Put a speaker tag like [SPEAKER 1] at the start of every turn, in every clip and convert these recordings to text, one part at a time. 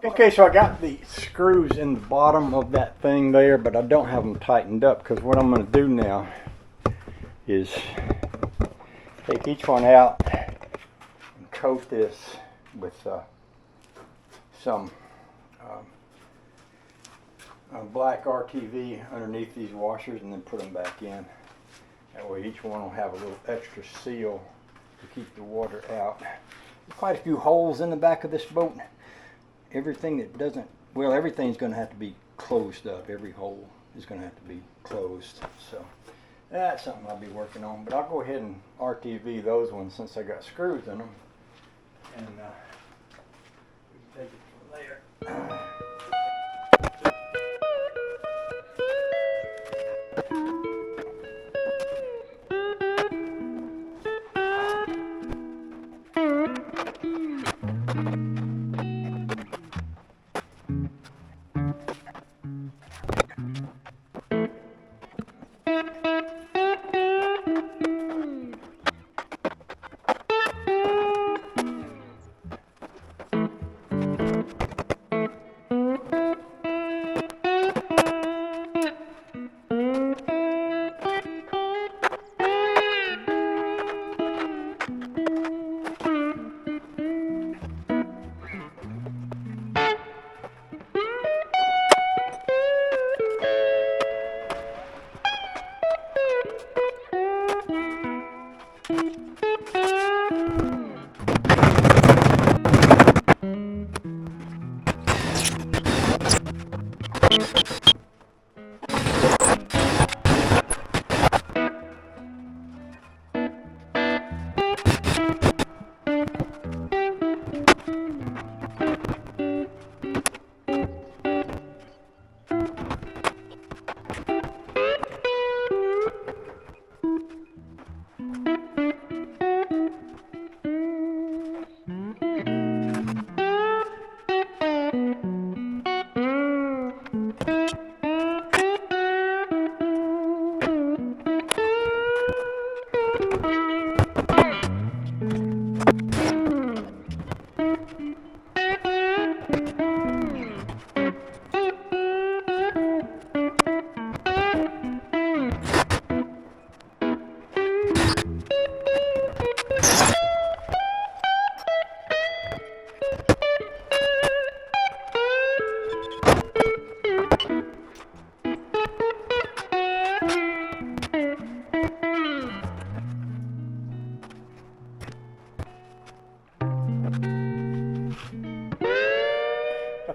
[SPEAKER 1] Okay, so I got the screws in the bottom of that thing there, but I don't have them tightened up because what I'm going to do now is take each one out and coat this with some black RTV underneath these washers and then put them back in. That way each one will have a little extra seal to keep the water out. There's quite a few holes in the back of this boat. Everything that doesn't, well, everything's going to have to be closed up. Every hole is going to have to be closed. So that's something I'll be working on. But I'll go ahead and RTV those ones since I got screws in them. And we can take it from there.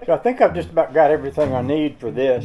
[SPEAKER 1] So I think I've just about got everything I need for this.